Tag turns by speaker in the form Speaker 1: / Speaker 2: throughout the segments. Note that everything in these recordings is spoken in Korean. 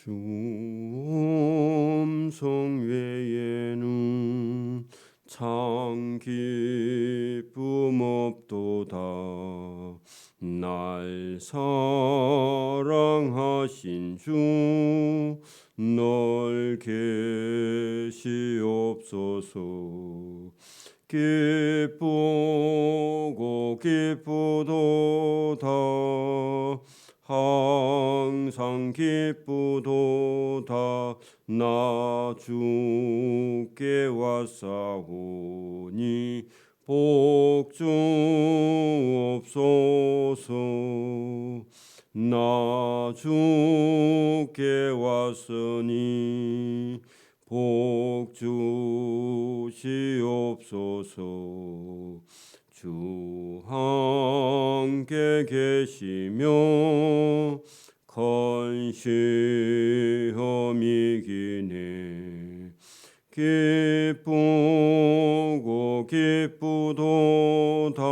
Speaker 1: 주 음성 외에는 참 기쁨 없도다. 날 사랑하신 주 널 계시옵소서. 기쁘고 기쁘도다. 항상 기쁘도다. 나 주께 왔사오니 복 주옵소서. 나 주께 왔으니 복 주시옵소서. 주 함께 계시며 큰 시험 이기네. 기쁘고 기쁘도다.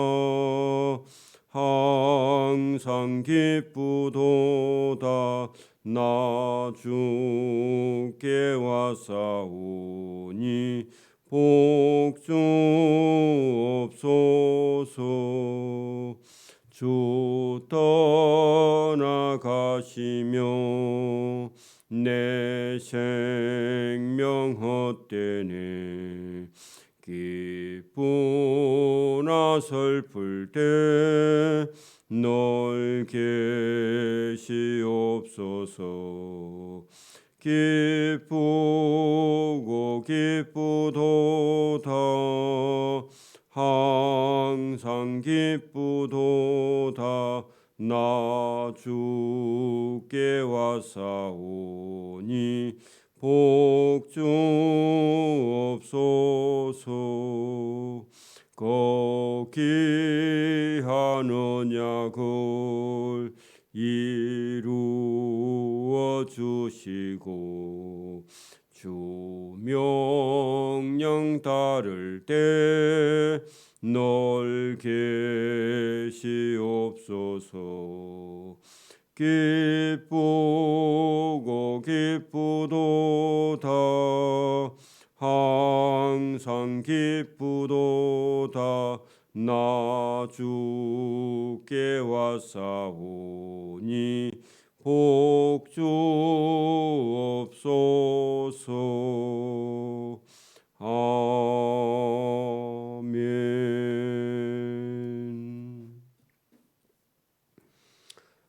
Speaker 1: 항상 기쁘도다. 나 주께 왔사오니 복 주옵소서. 주 떠나가시며 내 생명 헛되네. 기쁘나 슬플 때 널 계시옵소서. 기쁘고 기쁘도다. 항상 기쁘도다. 나 주께 왔사오니 복 주옵소서. 거기한 언약을 이루어 주시고 주 명령 따를 때 널 계시옵소서. 기쁘고 기쁘도다. 항상 기쁘도다. 나 주께 왔사오니 복 주옵소서. 아멘.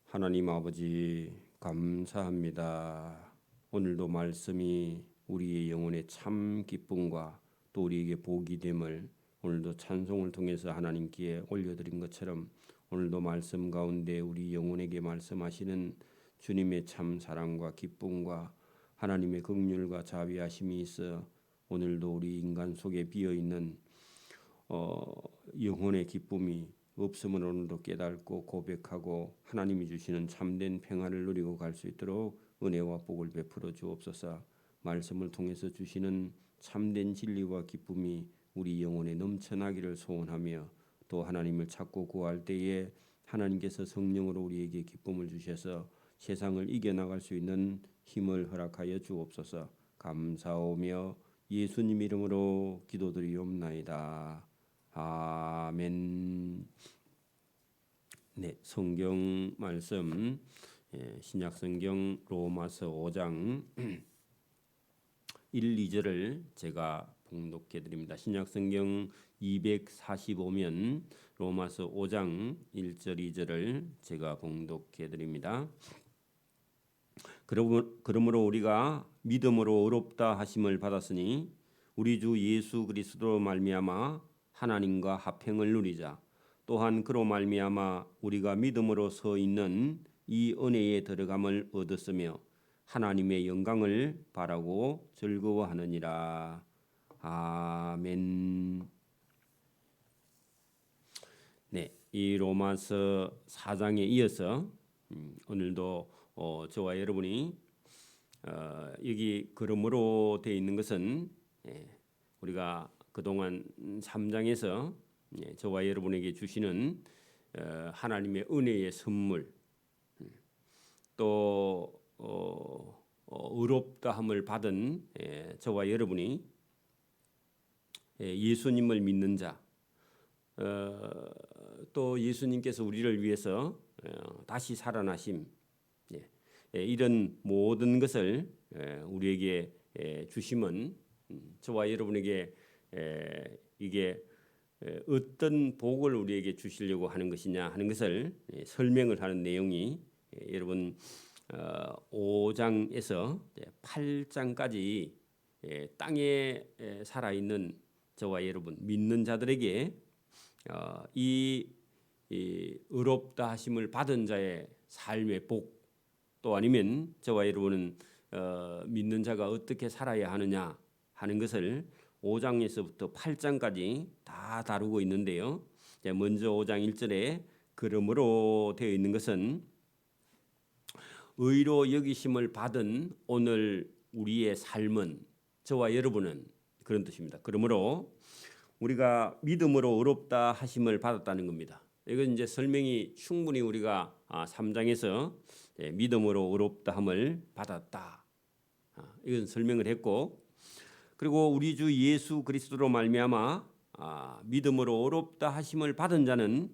Speaker 1: 하나님 아버지 감사합니다. 오늘도 말씀이 우리의 영혼의 참 기쁨과 또 우리에게 복이 됨을 오늘도 찬송을 통해서 하나님께 올려드린 것처럼 오늘도 말씀 가운데 우리 영혼에게 말씀하시는 주님의 참 사랑과 기쁨과 하나님의 긍휼과 자비하심이 있어 오늘도 우리 인간 속에 비어있는 영혼의 기쁨이 없음을 오늘도 깨닫고 고백하고 하나님이 주시는 참된 평안을 누리고 갈 수 있도록 은혜와 복을 베풀어 주옵소서. 말씀을 통해서 주시는 참된 진리와 기쁨이 우리 영혼에 넘쳐나기를 소원하며 또 하나님을 찾고 구할 때에 하나님께서 성령으로 우리에게 기쁨을 주셔서 세상을 이겨나갈 수 있는 힘을 허락하여 주옵소서. 감사하며 예수님 이름으로 기도드리옵나이다. 아멘. 네, 성경 말씀 신약 성경 로마서 5장 1, 2절을 제가 봉독해 드립니다. 신약 성경 245면 로마서 5장 1절 2절을 제가 봉독해 드립니다. 그러므로 우리가 믿음으로 의롭다 하심을 받았으니 우리 주 예수 그리스도로 말미암아 하나님과 화평을 누리자. 또한 그로 말미암아 우리가 믿음으로 서 있는 이 은혜에 들어감을 얻었으며 하나님의 영광을 바라고 즐거워하느니라. 아멘. 네, 이 로마서 4장에 이어서 오늘도 저와 여러분이 여기 그러므로 되어 있는 것은 우리가 그동안 3장에서 저와 여러분에게 주시는 하나님의 은혜의 선물 또 의롭다함을 받은 저와 여러분이 예수님을 믿는 자, 또 예수님께서 우리를 위해서 다시 살아나심, 이런 모든 것을 우리에게 주심은 저와 여러분에게 이게 어떤 복을 우리에게 주시려고 하는 것이냐 하는 것을 설명을 하는 내용이 여러분 5장에서 8장까지 땅에 살아있는 저와 여러분 믿는 자들에게 이 의롭다 하심을 받은 자의 삶의 복, 또 아니면 저와 여러분은 믿는 자가 어떻게 살아야 하느냐 하는 것을 5장에서부터 8장까지 다 다루고 있는데요. 먼저 5장 1절에 그러므로 되어 있는 것은 의로 여기심을 받은 오늘 우리의 삶은, 저와 여러분은 그런 뜻입니다. 그러므로 우리가 믿음으로 의롭다 하심을 받았다는 겁니다. 이건 이제 설명이 충분히 우리가 3장에서 믿음으로 의롭다 함을 받았다, 이건 설명을 했고, 그리고 우리 주 예수 그리스도로 말미암아 믿음으로 의롭다 하심을 받은 자는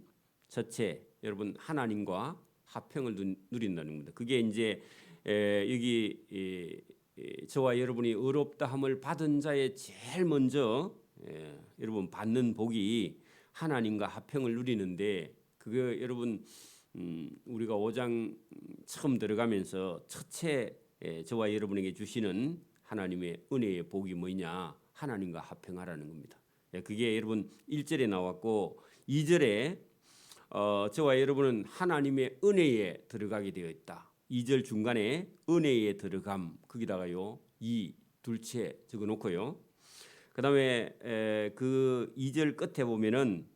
Speaker 1: 첫째 여러분 하나님과 화평을 누린다는 겁니다. 그게 이제 여기 저와 여러분이 의롭다 함을 받은 자의 제일 먼저 여러분 받는 복이 하나님과 화평을 누리는데, 그게 여러분 우리가 5장 처음 들어가면서 첫째 저와 여러분에게 주시는 하나님의 은혜의 복이 뭐냐? 하나님과 화평하라는 겁니다. 그게 여러분 1절에 나왔고 2절에 저와 여러분은 하나님의 은혜에 들어가게 되어 있다. 2절 중간에 은혜에 들어감, 거기다가요 둘째 적어놓고요. 그다음에 그 2절 끝에 보면은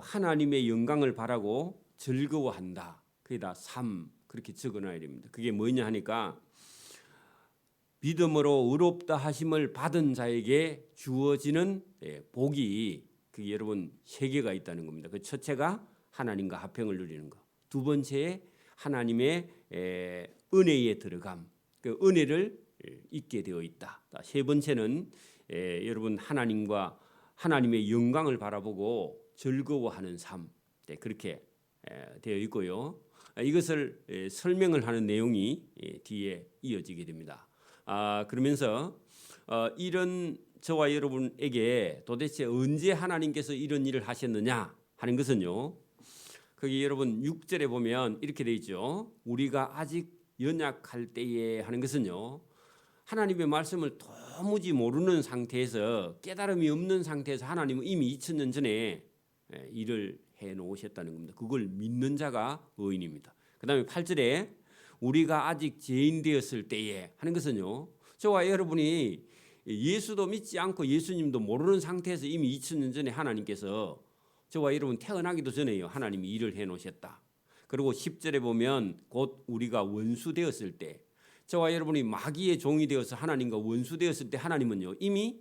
Speaker 1: 하나님의 영광을 바라고 즐거워한다. 거기다 3 그렇게 적어놔야 됩니다. 그게 뭐냐 하니까 믿음으로 의롭다 하심을 받은 자에게 주어지는 복이 그게 여러분 3개가 있다는 겁니다. 그 첫째가 하나님과 화평을 누리는 것, 두 번째 하나님의 은혜에 들어감, 그 은혜를 잊게 되어 있다. 세 번째는 여러분 하나님의 영광을 바라보고 즐거워하는 삶, 그렇게 되어 있고요. 이것을 설명을 하는 내용이 뒤에 이어지게 됩니다. 그러면서 이런 저와 여러분에게 도대체 언제 하나님께서 이런 일을 하셨느냐 하는 것은요, 거기 여러분 6절에 보면 이렇게 되어 있죠. 우리가 아직 연약할 때에 하는 것은요, 하나님의 말씀을 도무지 모르는 상태에서, 깨달음이 없는 상태에서 하나님은 이미 2000년 전에 일을 해놓으셨다는 겁니다. 그걸 믿는 자가 의인입니다. 그 다음에 8절에 우리가 아직 죄인 되었을 때에 하는 것은요, 저와 여러분이 예수도 믿지 않고 예수님도 모르는 상태에서 이미 2000년 전에 하나님께서 저와 여러분 태어나기도 전에요 하나님이 일을 해놓으셨다. 그리고 10절에 보면 곧 우리가 원수 되었을 때, 저와 여러분이 마귀의 종이 되어서 하나님과 원수 되었을 때 하나님은요 이미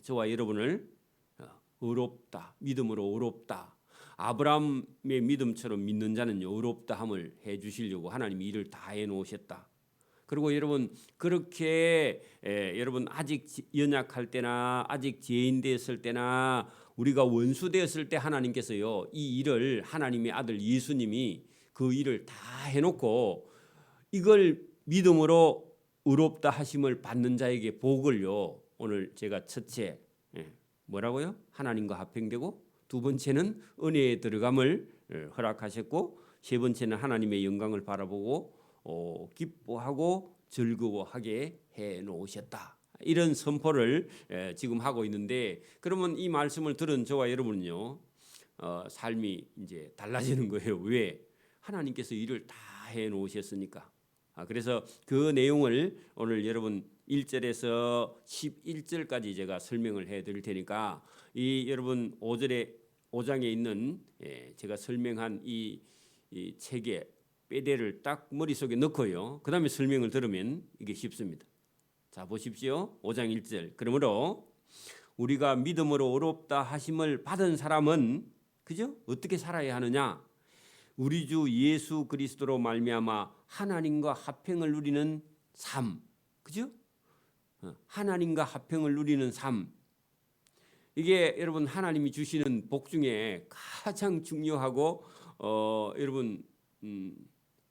Speaker 1: 저와 여러분을 의롭다, 믿음으로 의롭다, 아브라함의 믿음처럼 믿는 자는요 의롭다 함을 해 주시려고 하나님이 일을 다 해 놓으셨다. 그리고 여러분 그렇게 여러분 아직 연약할 때나 아직 죄인 되었을 때나 우리가 원수 되었을 때 하나님께서요 이 일을, 하나님의 아들 예수님이 그 일을 다 해놓고 이걸 믿음으로 의롭다 하심을 받는 자에게 복을요, 오늘 제가 첫째 뭐라고요? 하나님과 화평되고, 두 번째는 은혜에 들어감을 허락하셨고, 세 번째는 하나님의 영광을 바라보고 기뻐하고 즐거워하게 해 놓으셨다. 이런 선포를 지금 하고 있는데, 그러면 이 말씀을 들은 저와 여러분은요 삶이 이제 달라지는 거예요. 왜? 하나님께서 일을 다 해 놓으셨으니까. 그래서 그 내용을 오늘 여러분 1절에서 11절까지 제가 설명을 해 드릴 테니까 이 여러분 5장에 있는 제가 설명한 이 책의 빼대를 딱 머릿속에 넣고요. 그 다음에 설명을 들으면 이게 쉽습니다. 자 보십시오. 5장 1절. 그러므로 우리가 믿음으로 의롭다 하심을 받은 사람은 그죠? 어떻게 살아야 하느냐? 우리 주 예수 그리스도로 말미암아 하나님과 화평을 누리는 삶, 그죠? 하나님과 화평을 누리는 삶. 이게 여러분 하나님이 주시는 복 중에 가장 중요하고 여러분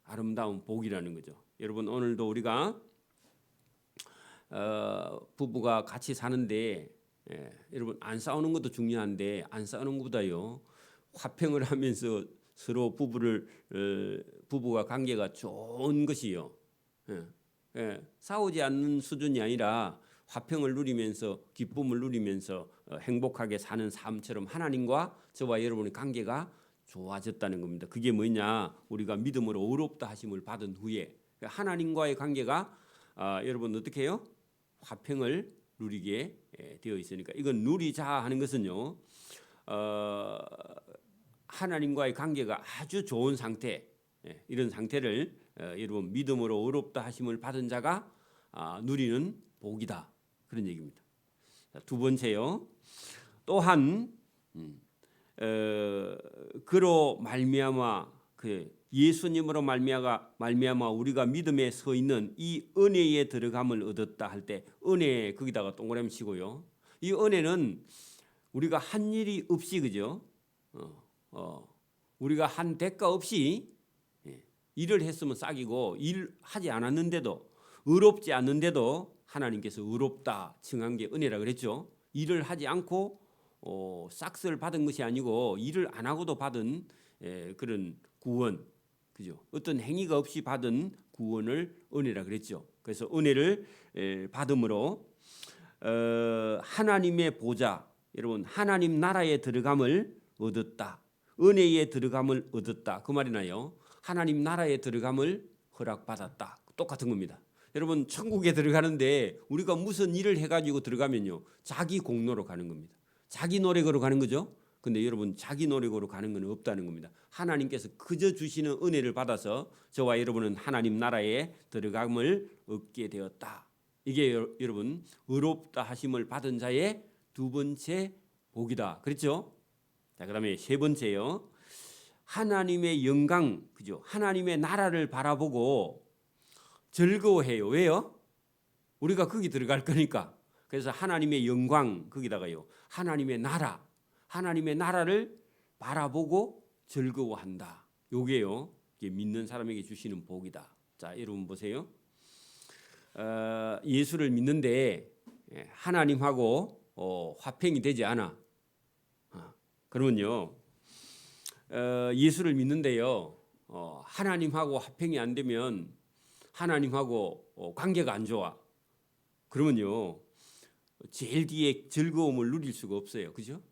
Speaker 1: 아름다운 복이라는 거죠. 여러분 오늘도 우리가 부부가 같이 사는데 여러분 안 싸우는 것도 중요한데 안 싸우는 것보다요 화평을 하면서 서로 부부가 관계가 좋은 것이요. 싸우지 않는 수준이 아니라 화평을 누리면서 기쁨을 누리면서 행복하게 사는 삶처럼 하나님과 저와 여러분의 관계가 좋아졌다는 겁니다. 그게 뭐냐? 우리가 믿음으로 의롭다 하심을 받은 후에 하나님과의 관계가 여러분 어떻게 해요? 화평을 누리게 되어 있으니까 이건 누리자 하는 것은요. 하나님과의 관계가 아주 좋은 상태, 이런 상태를 여러분 믿음으로 의롭다 하심을 받은 자가 누리는 복이다. 그런 얘기입니다. 두 번째요. 또한 그로 말미암아 예수님으로 말미암아 우리가 믿음에 서 있는 이 은혜에 들어감을 얻었다 할 때 은혜 거기다가 동그라미 치고요. 이 은혜는 우리가 한 일이 없이 그죠? 우리가 한 대가 없이 일을 했으면 싹이고 일하지 않았는데도 의롭지 않는데도 하나님께서 의롭다 칭한 게 은혜라 그랬죠. 일을 하지 않고 싹스를 받은 것이 아니고 일을 안 하고도 받은 그런 구원, 그죠? 어떤 행위가 없이 받은 구원을 은혜라 그랬죠. 그래서 은혜를 받음으로 하나님의 보좌, 여러분 하나님 나라에 들어감을 얻었다. 은혜에 들어감을 얻었다. 그 말이나요. 하나님 나라에 들어감을 허락받았다. 똑같은 겁니다. 여러분 천국에 들어가는데 우리가 무슨 일을 해가지고 들어가면요. 자기 공로로 가는 겁니다. 자기 노력으로 가는 거죠. 근데 여러분 자기 노력으로 가는 건 없다는 겁니다. 하나님께서 그저 주시는 은혜를 받아서 저와 여러분은 하나님 나라에 들어감을 얻게 되었다. 이게 여러분 의롭다 하심을 받은 자의 두 번째 복이다. 그렇죠? 자, 그다음에 세 번째요. 하나님의 영광, 그죠? 하나님의 나라를 바라보고 즐거워해요. 왜요? 우리가 거기 들어갈 거니까. 그래서 하나님의 영광 거기다가요. 하나님의 나라, 하나님의 나라를 바라보고 즐거워한다. 요게요. 이게 믿는 사람에게 주시는 복이다. 자, 여러분 보세요. 예수를 믿는데 하나님하고 화평이 되지 않아. 그러면요. 예수를 믿는데요. 하나님하고 화평이 안 되면 하나님하고 관계가 안 좋아. 그러면요. 제일 뒤에 즐거움을 누릴 수가 없어요. 그죠?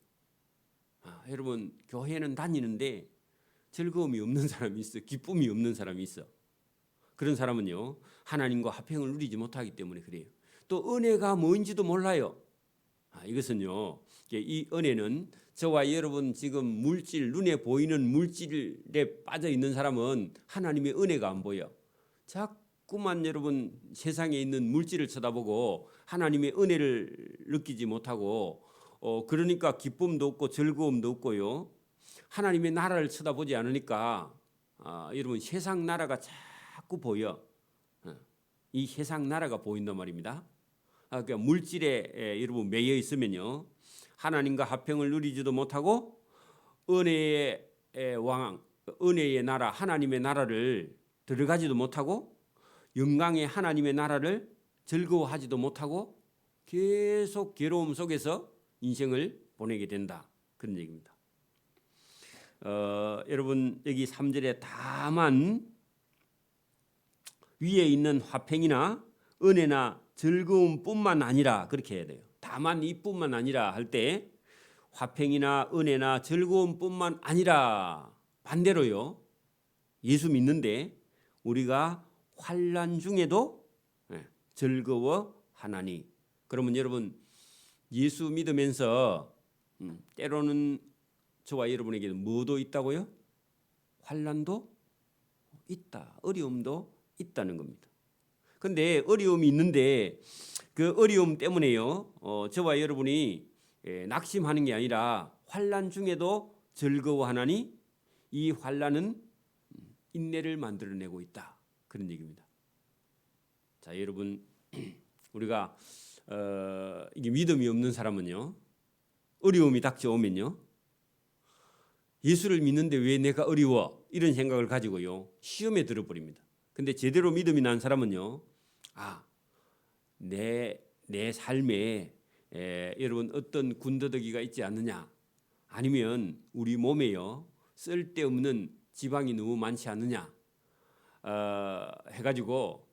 Speaker 1: 여러분 교회는 다니는데 즐거움이 없는 사람이 있어. 기쁨이 없는 사람이 있어. 그런 사람은요. 하나님과 화평을 누리지 못하기 때문에 그래요. 또 은혜가 뭔지도 몰라요. 이것은요. 이 은혜는 저와 여러분 지금 물질 눈에 보이는 물질에 빠져 있는 사람은 하나님의 은혜가 안 보여. 자꾸만 여러분 세상에 있는 물질을 쳐다보고 하나님의 은혜를 느끼지 못하고 그러니까 기쁨도 없고 즐거움도 없고요. 하나님의 나라를 쳐다보지 않으니까 여러분 세상 나라가 자꾸 보여. 이 세상 나라가 보인단 말입니다. 그러니까 물질에 여러분 매여 있으면요. 하나님과 화평을 누리지도 못하고 은혜의 왕, 은혜의 나라, 하나님의 나라를 들어가지도 못하고 영광의 하나님의 나라를 즐거워하지도 못하고 계속 괴로움 속에서 인생을 보내게 된다. 그런 얘기입니다. 여러분 여기 3절에 다만 위에 있는 화평이나 은혜나 즐거움뿐만 아니라 그렇게 해야 돼요. 다만 이뿐만 아니라 할 때 화평이나 은혜나 즐거움뿐만 아니라 반대로요. 예수 믿는데 우리가 환난 중에도 즐거워하나니. 그러면 여러분 예수 믿으면서 때로는 저와 여러분에게는 뭐도 있다고요? 환난도 있다. 어려움도 있다는 겁니다. 근데 어려움이 있는데 그 어려움 때문에요. 저와 여러분이 낙심하는 게 아니라 환난 중에도 즐거워하나니 이 환난은 인내를 만들어내고 있다. 그런 얘기입니다. 자, 여러분 우리가 이게 믿음이 없는 사람은요, 어려움이 닥쳐오면요, 예수를 믿는데 왜 내가 어려워? 이런 생각을 가지고요, 시험에 들어버립니다. 근데 제대로 믿음이 난 사람은요, 내 삶에 여러분 어떤 군더더기가 있지 않느냐, 아니면 우리 몸에요 쓸데없는 지방이 너무 많지 않느냐 해가지고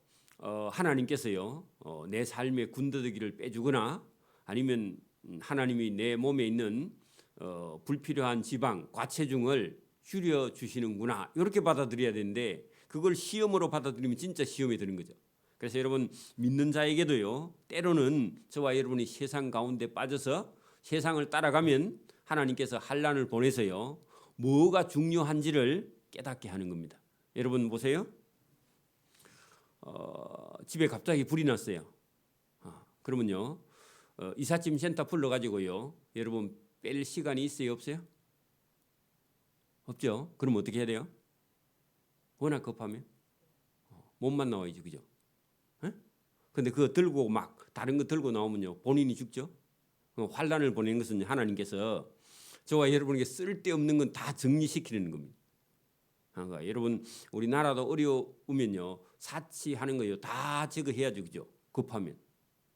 Speaker 1: 하나님께서요 내 삶의 군더더기를 빼주거나, 아니면 하나님이 내 몸에 있는 불필요한 지방, 과체중을 줄여 주시는구나, 이렇게 받아들여야 되는데, 그걸 시험으로 받아들이면 진짜 시험에 드는 거죠. 그래서 여러분 믿는 자에게도요, 때로는 저와 여러분이 세상 가운데 빠져서 세상을 따라가면 하나님께서 환난을 보내서요 뭐가 중요한지를 깨닫게 하는 겁니다. 여러분 보세요. 집에 갑자기 불이 났어요. 그러면요 이삿짐 센터 불러가지고요, 여러분 뺄 시간이 있어요, 없어요? 없죠. 그럼 어떻게 해야 돼요? 워낙 급하면 몸만 나와야지, 그죠? 근데 그거 들고 막 다른 거 들고 나오면요 본인이 죽죠. 환난을 보낸 것은 하나님께서 저와 여러분에게 쓸데없는 건 다 정리시키는 겁니다. 그러니까 여러분 우리나라도 어려우면요 사치하는 거요 다 제거해야죠, 그죠? 급하면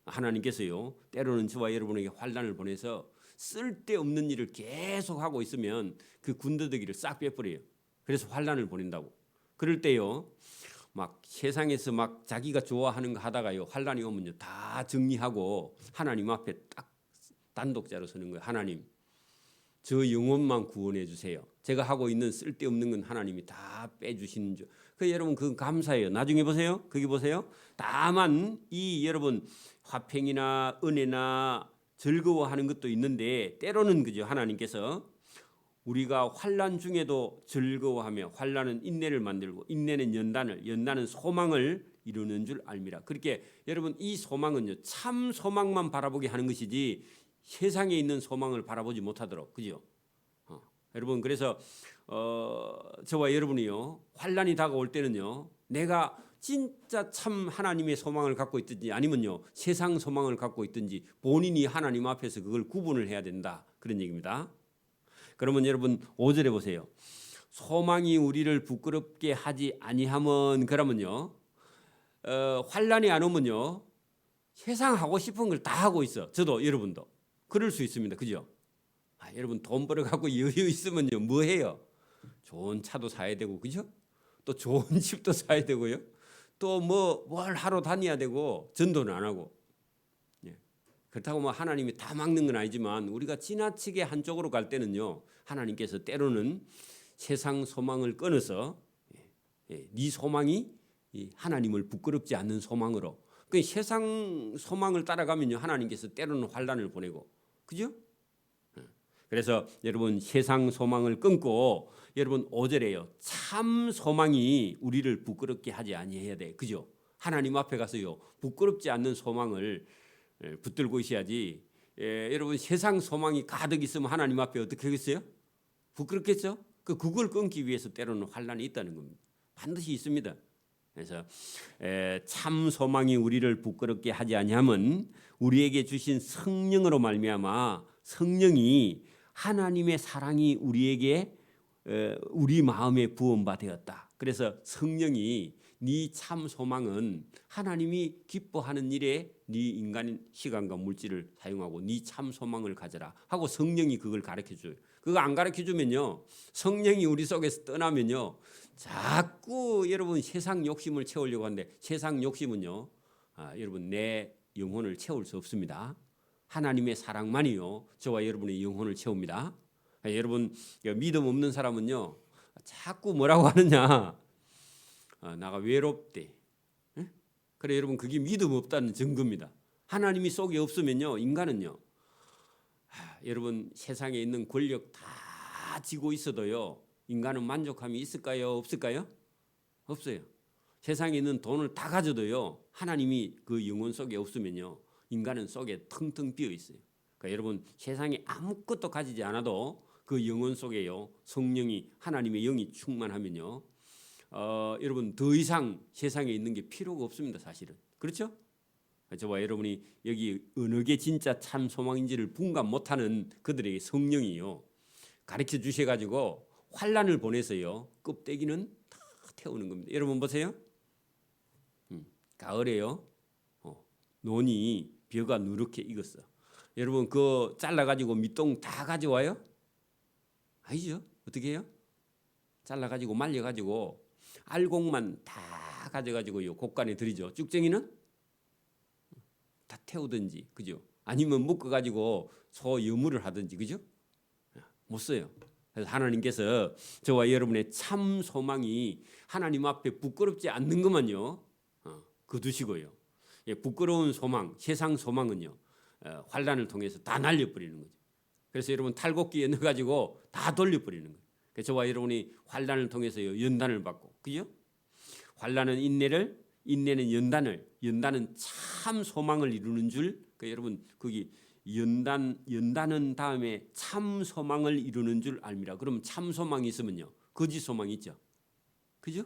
Speaker 1: 하나님께서요 때로는 저와 여러분에게 환난을 보내서 쓸데없는 일을 계속 하고 있으면 그 군더더기를 싹 빼버려요. 그래서 환난을 보낸다고. 그럴 때요 막 세상에서 막 자기가 좋아하는 거 하다가요 환난이 오면요 다 정리하고 하나님 앞에 딱 단독자로 서는 거예요. 하나님, 저 영혼만 구원해 주세요. 제가 하고 있는 쓸데없는 건 하나님이 다 빼주시는 줄. 그 여러분 그건 감사해요. 나중에 보세요. 거기 보세요. 다만 이 여러분 화평이나 은혜나 즐거워하는 것도 있는데, 때로는 그죠 하나님께서 우리가 환난 중에도 즐거워하며, 환난은 인내를 만들고 인내는 연단을, 연단은 소망을 이루는 줄 알미라. 그렇게 여러분 이 소망은요 참 소망만 바라보게 하는 것이지 세상에 있는 소망을 바라보지 못하도록, 그죠? 여러분 그래서 저와 여러분이요 환난이 다가올 때는요 내가 진짜 참 하나님의 소망을 갖고 있든지, 아니면요 세상 소망을 갖고 있든지 본인이 하나님 앞에서 그걸 구분을 해야 된다, 그런 얘기입니다. 그러면 여러분 5절에 보세요. 소망이 우리를 부끄럽게 하지 아니함은, 그러면요 환난이 안 오면요 세상 하고 싶은 걸 다 하고 있어. 저도 여러분도 그럴 수 있습니다, 그죠? 여러분 돈 벌어갖고 여유 있으면요 뭐 해요? 좋은 차도 사야 되고, 그죠? 또 좋은 집도 사야 되고요. 또 뭘 하러 다녀야 되고, 전도는 안 하고. 그렇다고 뭐 하나님이 다 막는 건 아니지만, 우리가 지나치게 한쪽으로 갈 때는요 하나님께서 때로는 세상 소망을 끊어서 네 소망이 하나님을 부끄럽지 않는 소망으로, 그 세상 소망을 따라가면요 하나님께서 때로는 환난을 보내고, 그죠? 그래서 여러분 세상 소망을 끊고 여러분 5절에요 참 소망이 우리를 부끄럽게 하지 아니해야 돼, 그죠? 하나님 앞에 가서요 부끄럽지 않는 소망을 붙들고 있어야지. 여러분 세상 소망이 가득 있으면 하나님 앞에 어떻게 하겠어요? 부끄럽겠죠? 그걸 끊기 위해서 때로는 환난이 있다는 겁니다. 반드시 있습니다. 그래서 참 소망이 우리를 부끄럽게 하지 아니함은 우리에게 주신 성령으로 말미암아, 성령이 하나님의 사랑이 우리에게 우리 마음에 부음바 되었다. 그래서 성령이 네 참 소망은 하나님이 기뻐하는 일에 네 인간 시간과 물질을 사용하고 네 참 소망을 가져라 하고 성령이 그걸 가르쳐줘요. 그거 안 가르쳐주면요 성령이 우리 속에서 떠나면요 자꾸 여러분 세상 욕심을 채우려고 하는데, 세상 욕심은요 여러분 내 영혼을 채울 수 없습니다. 하나님의 사랑만이요 저와 여러분의 영혼을 채웁니다. 여러분 믿음 없는 사람은요 자꾸 뭐라고 하느냐, 나가 외롭대. 그래 여러분 그게 믿음 없다는 증거입니다. 하나님이 속에 없으면요 인간은요 여러분 세상에 있는 권력 다 쥐고 있어도요 인간은 만족함이 있을까요, 없을까요? 없어요. 세상에 있는 돈을 다 가져도요 하나님이 그 영혼 속에 없으면요 인간은 속에 텅텅 비어 있어요. 그러니까 여러분 세상에 아무것도 가지지 않아도 그 영혼 속에요 성령이, 하나님의 영이 충만하면요 여러분 더 이상 세상에 있는 게 필요가 없습니다, 사실은. 그렇죠? 저와 여러분이 여기 어느 게 진짜 참 소망인지를 분간 못하는 그들에게 성령이요 가르쳐 주셔가지고 환란을 보내서요 껍데기는 다 태우는 겁니다. 여러분 보세요. 가을에요. 논이 벼가 누렇게 익었어. 여러분 그 잘라가지고 밑동 다 가져와요? 아니죠. 어떻게 해요? 잘라가지고 말려가지고 알곡만 다 가져가지고요 곡간에 들이죠. 쭉쟁이는 다 태우든지 그죠? 아니면 묶어가지고 소 여물을 하든지 그죠? 못 써요. 그래서 하나님께서 저와 여러분의 참 소망이 하나님 앞에 부끄럽지 않는 것만요 거두시고요. 부끄러운 소망, 세상 소망은요 환란을 통해서 다 날려버리는 거죠. 그래서 여러분 탈곡기에 넣어가지고 다 돌려버리는 거예요. 그래서 저와 여러분이 환란을 통해서요 연단을 받고 그죠? 환란은 인내를, 인내는 연단을, 연단은 참 소망을 이루는 줄. 그러니까 여러분 거기 연단은 다음에 참 소망을 이루는 줄 알미라. 그럼 참 소망이 있으면요 거짓 소망이 있죠. 그죠?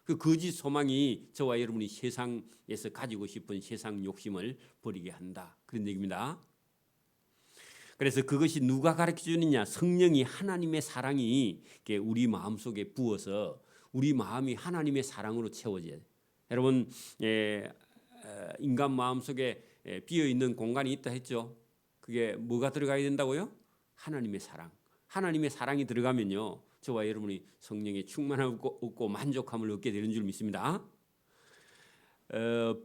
Speaker 1: 그 거짓 소망이 저와 여러분이 세상에서 가지고 싶은 세상 욕심을 버리게 한다. 그런 얘기입니다. 그래서 그것이 누가 가르쳐 주느냐? 성령이 하나님의 사랑이 우리 마음속에 부어서 우리 마음이 하나님의 사랑으로 채워져야 돼요. 여러분 인간 마음속에 비어있는 공간이 있다 했죠. 그게 뭐가 들어가야 된다고요? 하나님의 사랑. 하나님의 사랑이 들어가면요 저와 여러분이 성령의 충만함을 얻고 만족함을 얻게 되는 줄 믿습니다.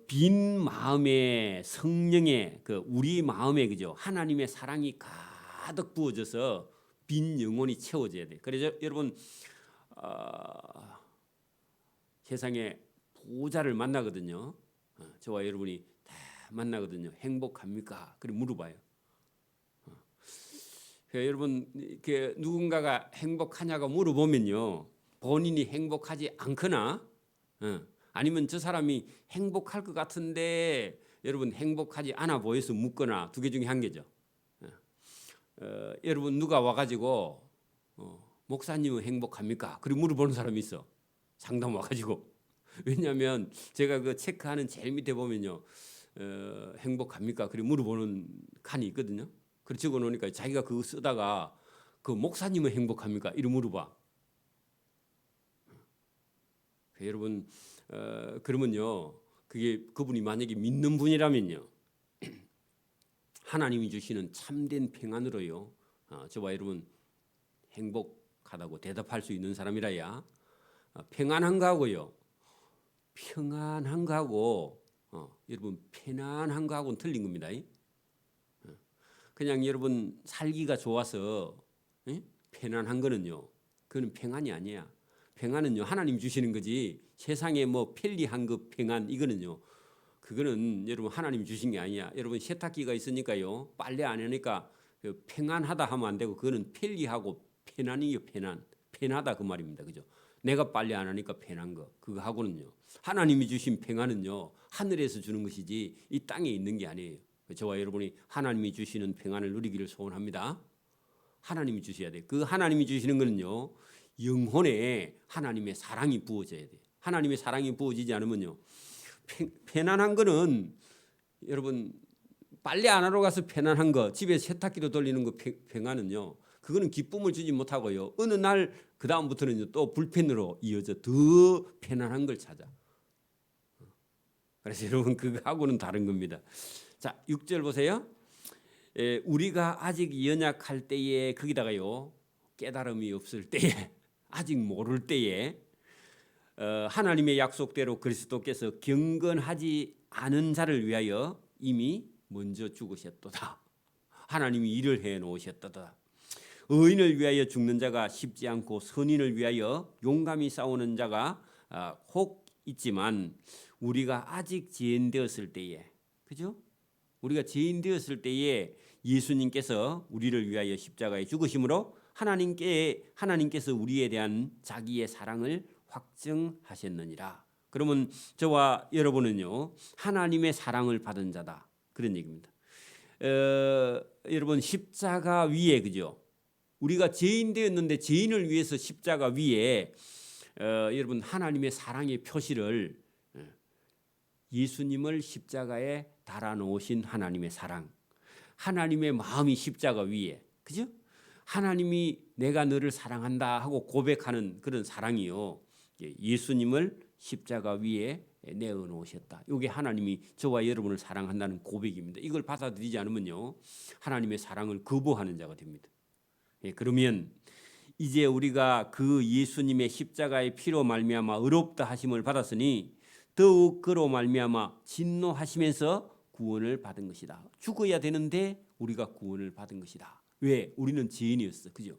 Speaker 1: 빈 마음에 성령의 우리 마음에 그죠 하나님의 사랑이 가득 부어져서 빈 영혼이 채워져야 돼. 그래서 여러분 세상에 부자를 만나거든요. 저와 여러분이 다 만나거든요. 행복합니까? 그래 물어봐요. 여러분 누군가가 행복하냐고 물어보면요 본인이 행복하지 않거나 아니면 저 사람이 행복할 것 같은데 여러분 행복하지 않아 보여서 묻거나 두 개 중에 한 개죠. 여러분 누가 와가지고 목사님은 행복합니까? 그리고 물어보는 사람이 있어. 상담 와가지고. 왜냐하면 제가 그 체크하는 제일 밑에 보면요 행복합니까? 그리고 물어보는 칸이 있거든요. 그렇게 적어놓으니까 자기가 그거 쓰다가 그 목사님은 행복합니까? 이렇게 물어봐. 여러분 그러면요 그게 그분이 만약에 믿는 분이라면요 하나님이 주시는 참된 평안으로요 저와 여러분 행복하다고 대답할 수 있는 사람이라야 평안한 거하고요 평안한 거하고 여러분 편안한 거하고는 틀린 겁니다. 그냥 여러분 살기가 좋아서 편안한 거는요 그거는 평안이 아니야. 평안은요 하나님 주시는 거지 세상에 뭐 편리한 그 평안 이거는요 그거는 여러분 하나님 주신 게 아니야. 여러분 세탁기가 있으니까요 빨래 안 하니까 평안하다 하면 안 되고 그거는 편리하고 편안이요 편하다 그 말입니다. 그죠? 내가 빨래 안 하니까 편한 거 그거 하고는요 하나님이 주신 평안은요 하늘에서 주는 것이지 이 땅에 있는 게 아니에요. 저와 여러분이 하나님이 주시는 평안을 누리기를 소원합니다. 하나님이 주셔야 돼요. 그 하나님이 주시는 거는요 영혼에 하나님의 사랑이 부어져야 돼요. 하나님의 사랑이 부어지지 않으면요 편안한 거는 여러분 빨래 안 하러 가서 편안한 거 집에 세탁기로 돌리는 거 평안은요 그거는 기쁨을 주지 못하고요 어느 날 그 다음부터는 또 불편으로 이어져 더 편안한 걸 찾아. 그래서 여러분 그거하고는 다른 겁니다. 자 6절 보세요. 우리가 아직 연약할 때에 거기다가요 깨달음이 없을 때에 아직 모를 때에 하나님의 약속대로 그리스도께서 경건하지 않은 자를 위하여 이미 먼저 죽으셨도다. 하나님이 일을 해 놓으셨도다. 의인을 위하여 죽는 자가 쉽지 않고 선인을 위하여 용감히 싸우는 자가 혹 있지만 우리가 아직 죄인 되었을 때에 그죠? 우리가 죄인 되었을 때에 예수님께서 우리를 위하여 십자가에 죽으심으로 하나님께서 우리에 대한 자기의 사랑을 확증하셨느니라. 그러면 저와 여러분은요 하나님의 사랑을 받은 자다 그런 얘기입니다. 여러분 십자가 위에 그죠? 우리가 죄인 되었는데 죄인을 위해서 십자가 위에 여러분 하나님의 사랑의 표시를 예수님을 십자가에 달아 놓으신 하나님의 사랑, 하나님의 마음이 십자가 위에, 그죠? 하나님이 내가 너를 사랑한다 하고 고백하는 그런 사랑이요. 예수님을 십자가 위에 내어 놓으셨다. 이게 하나님이 저와 여러분을 사랑한다는 고백입니다. 이걸 받아들이지 않으면요, 하나님의 사랑을 거부하는 자가 됩니다. 그러면 이제 우리가 그 예수님의 십자가의 피로 말미암아 의롭다 하심을 받았으니 더욱 그로 말미암아 진노하시면서 구원을 받은 것이다. 죽어야 되는데 우리가 구원을 받은 것이다. 왜? 우리는 죄인이었어. 그죠?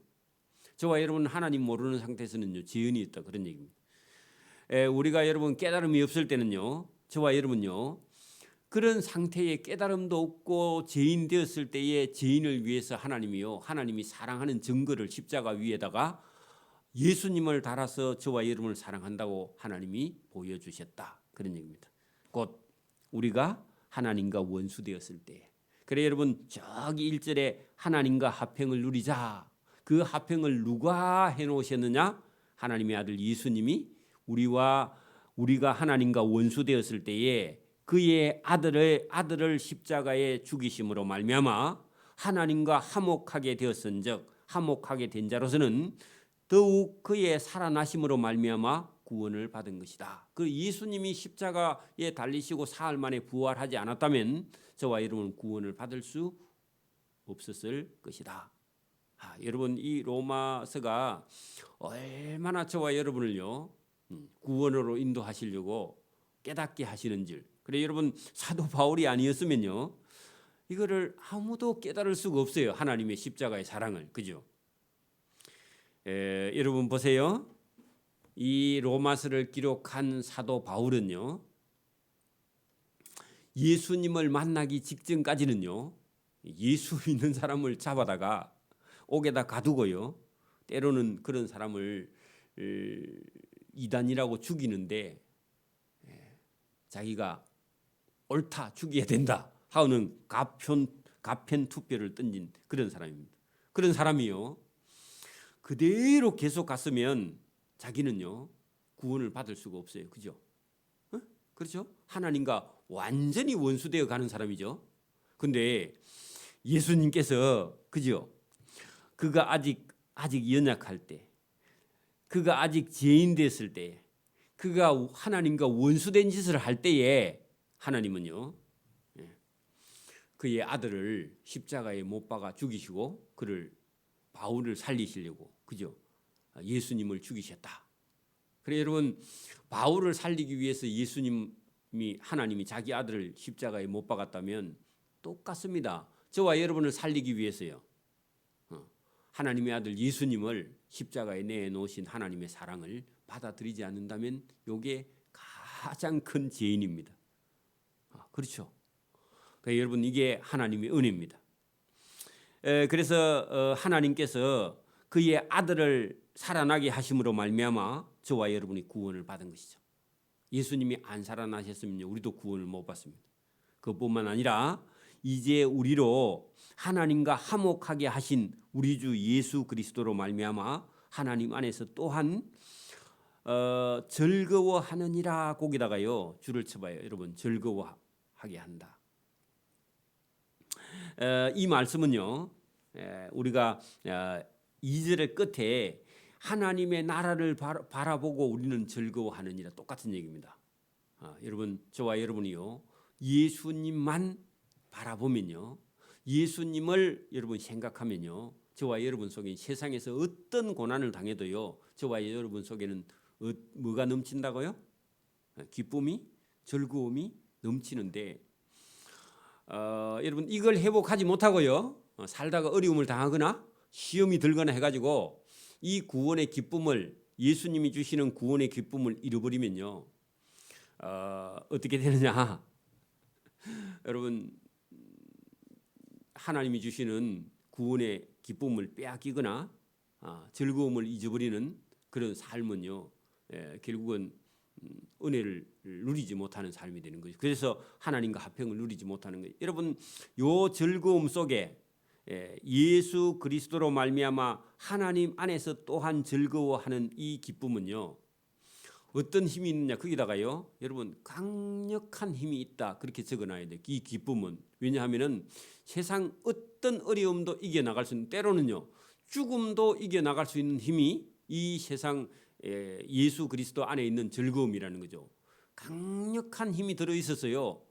Speaker 1: 저와 여러분 하나님 모르는 상태에서는요, 죄인이었다. 그런 얘기입니다. 우리가 여러분 깨달음이 없을 때는요, 저와 여러분요, 그런 상태에 깨달음도 없고 죄인 되었을 때에 죄인을 위해서 하나님이 사랑하는 증거를 십자가 위에다가 예수님을 달아서 저와 여러분을 사랑한다고 하나님이 보여주셨다. 그런 얘기입니다. 곧 우리가 하나님과 원수 되었을 때. 그래 여러분, 저기 1절에 하나님과 화평을 누리자. 그 화평을 누가 해놓으셨느냐? 하나님의 아들 예수님이 우리가 하나님과 원수 되었을 때에 그의 아들을 십자가에 죽이심으로 말미암아 하나님과 화목하게 되었은즉, 화목하게 된 자로서는 더욱 그의 살아나심으로 말미암아 구원을 받은 것이다. 그 예수님이 십자가에 달리시고 사흘 만에 부활하지 않았다면 저와 여러분은 구원을 받을 수 없었을 것이다. 여러분, 이 로마서가 얼마나 저와 여러분을요, 구원으로 인도하시려고 깨닫게 하시는 줄. 그래 여러분, 사도 바울이 아니었으면요, 이거를 아무도 깨달을 수가 없어요. 하나님의 십자가의 사랑을. 그죠? 여러분 보세요. 이 로마서를 기록한 사도 바울은요, 예수님을 만나기 직전까지는요, 예수 믿는 사람을 잡아다가 옥에다 가두고요, 때로는 그런 사람을 이단이라고 죽이는데 자기가 옳다, 죽여야 된다 하는 가편 투표를 던진 그런 사람입니다. 그런 사람이요, 그대로 계속 갔으면 자기는요 구원을 받을 수가 없어요. 그죠? 그렇죠? 하나님과 완전히 원수되어 가는 사람이죠. 근데 예수님께서, 그죠? 그가 아직 연약할 때, 그가 아직 죄인 됐을 때, 그가 하나님과 원수된 짓을 할 때에 하나님은요, 그의 아들을 십자가에 못 박아 죽이시고 그를 바울을 살리시려고, 그죠? 예수님을 죽이셨다. 그래 여러분, 바울을 살리기 위해서 하나님이 자기 아들을 십자가에 못 박았다면 똑같습니다. 저와 여러분을 살리기 위해서요, 하나님의 아들 예수님을 십자가에 내놓으신 하나님의 사랑을 받아들이지 않는다면 이게 가장 큰 죄인입니다. 그렇죠? 그러니까 여러분, 이게 하나님의 은혜입니다. 그래서 하나님께서 그의 아들을 살아나게 하심으로 말미암아 저와 여러분이 구원을 받은 것이죠. 예수님이 안 살아나셨으면 우리도 구원을 못 받습니다. 그것뿐만 아니라 이제 우리로 하나님과 화목하게 하신 우리 주 예수 그리스도로 말미암아 하나님 안에서 또한 즐거워하느니라. 거기다가요 줄을 쳐봐요. 여러분, 즐거워하게 한다. 이 말씀은요, 우리가 2절의 끝에 하나님의 나라를 바라보고 우리는 즐거워하느니라 똑같은 얘기입니다. 여러분, 저와 여러분이요, 예수님만 바라보면요, 예수님을 여러분 생각하면요, 저와 여러분 속에 세상에서 어떤 고난을 당해도요, 저와 여러분 속에는 뭐가 넘친다고요? 기쁨이, 즐거움이 넘치는데, 여러분, 이걸 회복하지 못하고요, 살다가 어려움을 당하거나 시험이 들거나 해가지고 이 구원의 기쁨을, 예수님이 주시는 구원의 기쁨을 잃어버리면요, 어떻게 되느냐? 여러분, 하나님이 주시는 구원의 기쁨을 빼앗기거나 즐거움을 잊어버리는 그런 삶은요, 결국은 은혜를 누리지 못하는 삶이 되는 거죠. 그래서 하나님과 화평을 누리지 못하는 거예요. 여러분, 요 즐거움 속에 예수 그리스도로 말미암아 하나님 안에서 또한 즐거워하는 이 기쁨은요, 어떤 힘이 있느냐 거기다가요 여러분 강력한 힘이 있다 그렇게 적어놔야 돼요. 이 기쁨은 왜냐하면은 세상 어떤 어려움도 이겨나갈 수 있는 때로는요 죽음도 이겨나갈 수 있는 힘이 이 세상 예수 그리스도 안에 있는 즐거움이라는 거죠. 강력한 힘이 들어있었어요.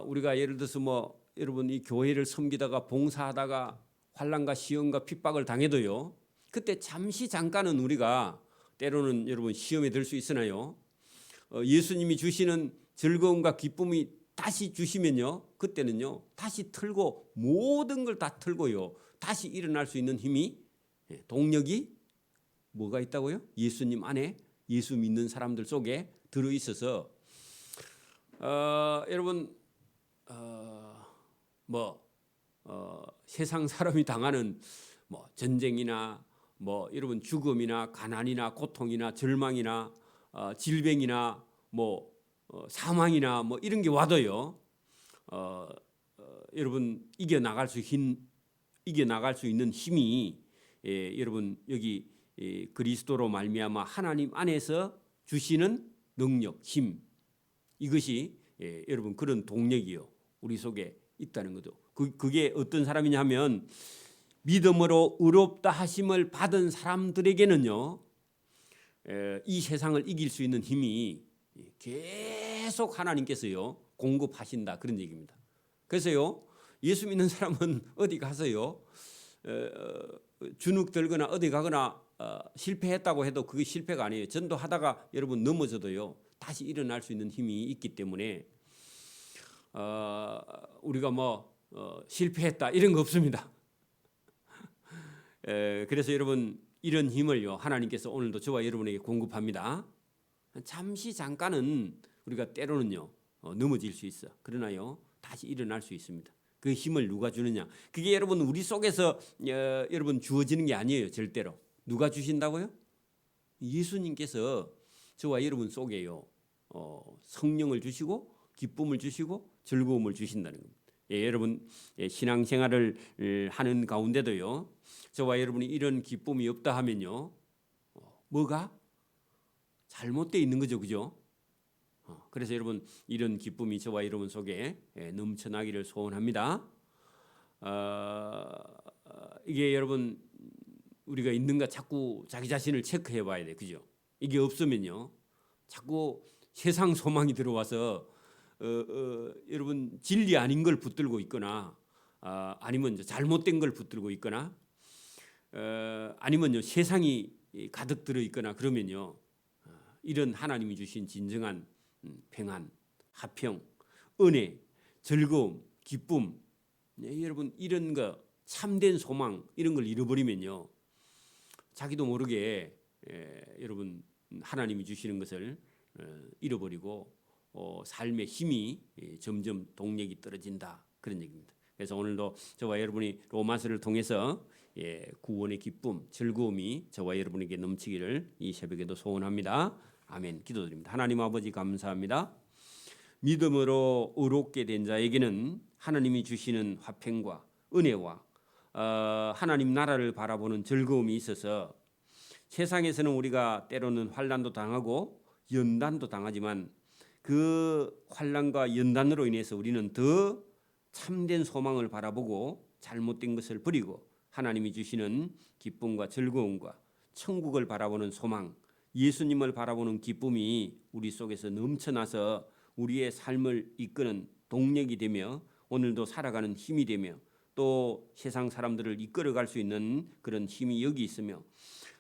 Speaker 1: 우리가 예를 들어서 뭐 여러분 이 교회를 섬기다가 봉사하다가 환난과 시험과 핍박을 당해도요 그때 잠깐은 우리가 때로는 여러분 시험에 들 수 있으나요? 예수님이 주시는 즐거움과 기쁨이 다시 주시면요 그때는요 다시 틀고 모든 걸 다 틀고요 다시 일어날 수 있는 힘이 동력이 뭐가 있다고요? 예수님 안에 예수 믿는 사람들 속에 들어있어서 여러분 세상 사람이 당하는 뭐 전쟁이나 뭐 여러분 죽음이나 가난이나 고통이나 절망이나 질병이나 뭐 사망이나 뭐 이런 게 와도요 여러분 이겨나갈 수 있는 힘이 여러분 여기 그리스도로 말미암아 하나님 안에서 주시는 능력, 힘 이것이 여러분 그런 동력이요 우리 속에 있다는 거죠. 그게 어떤 사람이냐 하면 믿음으로 의롭다 하심을 받은 사람들에게는요 이 세상을 이길 수 있는 힘이 계속 하나님께서요 공급하신다 그런 얘기입니다. 그래서요 예수 믿는 사람은 어디 가서요 주눅 들거나 어디 가거나 실패했다고 해도 그게 실패가 아니에요. 전도하다가 여러분 넘어져도요 다시 일어날 수 있는 힘이 있기 때문에 우리가 뭐 실패했다 이런 거 없습니다. 그래서 여러분 이런 힘을요 하나님께서 오늘도 저와 여러분에게 공급합니다. 잠깐은 우리가 때로는요 넘어질 수 있어. 그러나요 다시 일어날 수 있습니다. 그 힘을 누가 주느냐? 그게 여러분 우리 속에서 여러분 주어지는 게 아니에요. 절대로. 누가 주신다고요? 예수님께서 저와 여러분 속에요 성령을 주시고 기쁨을 주시고 즐거움을 주신다는 겁니다. 여러분 신앙생활을 하는 가운데도요 저와 여러분이 이런 기쁨이 없다 하면요 뭐가 잘못되어 있는 거죠, 그죠? 그래서 여러분 이런 기쁨이 저와 여러분 속에 넘쳐나기를 소원합니다. 이게 여러분 우리가 있는가 자꾸 자기 자신을 체크해 봐야 돼, 그죠? 이게 없으면요 자꾸 세상 소망이 들어와서 여러분 진리 아닌 걸 붙들고 있거나 아니면 잘못된 걸 붙들고 있거나 아니면요 세상이 가득 들어 있거나 그러면요 이런 하나님이 주신 진정한 평안, 화평, 은혜, 즐거움, 기쁨 여러분 이런 거 참된 소망 이런 걸 잃어버리면요 자기도 모르게 여러분 하나님이 주시는 것을 잃어버리고 삶의 힘이 점점 동력이 떨어진다 그런 얘기입니다. 그래서 오늘도 저와 여러분이 로마서를 통해서 구원의 기쁨, 즐거움이 저와 여러분에게 넘치기를 이 새벽에도 소원합니다. 아멘. 기도드립니다. 하나님 아버지 감사합니다. 믿음으로 의롭게 된 자에게는 하나님이 주시는 화평과 은혜와 하나님 나라를 바라보는 즐거움이 있어서 세상에서는 우리가 때로는 환난도 당하고 연단도 당하지만 그 환난과 연단으로 인해서 우리는 더 참된 소망을 바라보고 잘못된 것을 버리고 하나님이 주시는 기쁨과 즐거움과 천국을 바라보는 소망, 예수님을 바라보는 기쁨이 우리 속에서 넘쳐나서 우리의 삶을 이끄는 동력이 되며 오늘도 살아가는 힘이 되며 또 세상 사람들을 이끌어갈 수 있는 그런 힘이 여기 있으며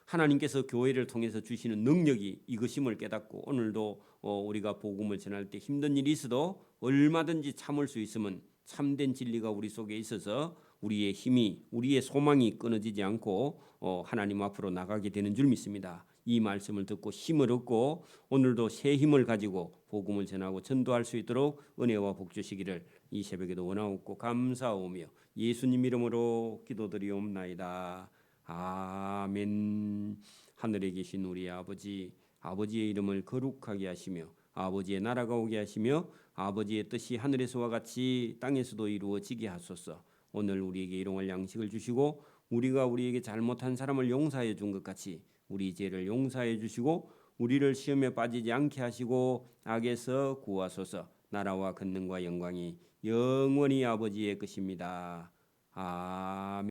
Speaker 1: 하나님께서 교회를 통해서 주시는 능력이 이것임을 깨닫고 오늘도 우리가 복음을 전할 때 힘든 일이 있어도 얼마든지 참을 수 있으면 참된 진리가 우리 속에 있어서 우리의 힘이 우리의 소망이 끊어지지 않고 하나님 앞으로 나가게 되는 줄 믿습니다. 이 말씀을 듣고 힘을 얻고 오늘도 새 힘을 가지고 복음을 전하고 전도할 수 있도록 은혜와 복 주시기를 이 새벽에도 원하옵고 감사하오며 예수님 이름으로 기도드리옵나이다. 아멘. 하늘에 계신 우리 아버지, 아버지의 이름을 거룩하게 하시며 아버지의 나라가 오게 하시며 아버지의 뜻이 하늘에서와 같이 땅에서도 이루어지게 하소서. 오늘 우리에게 일용할 양식을 주시고 우리가 우리에게 잘못한 사람을 용서해 준 것 같이 우리 죄를 용서해 주시고 우리를 시험에 빠지지 않게 하시고 악에서 구하소서. 나라와 권능과 영광이 영원히 아버지의 것입니다. 아멘.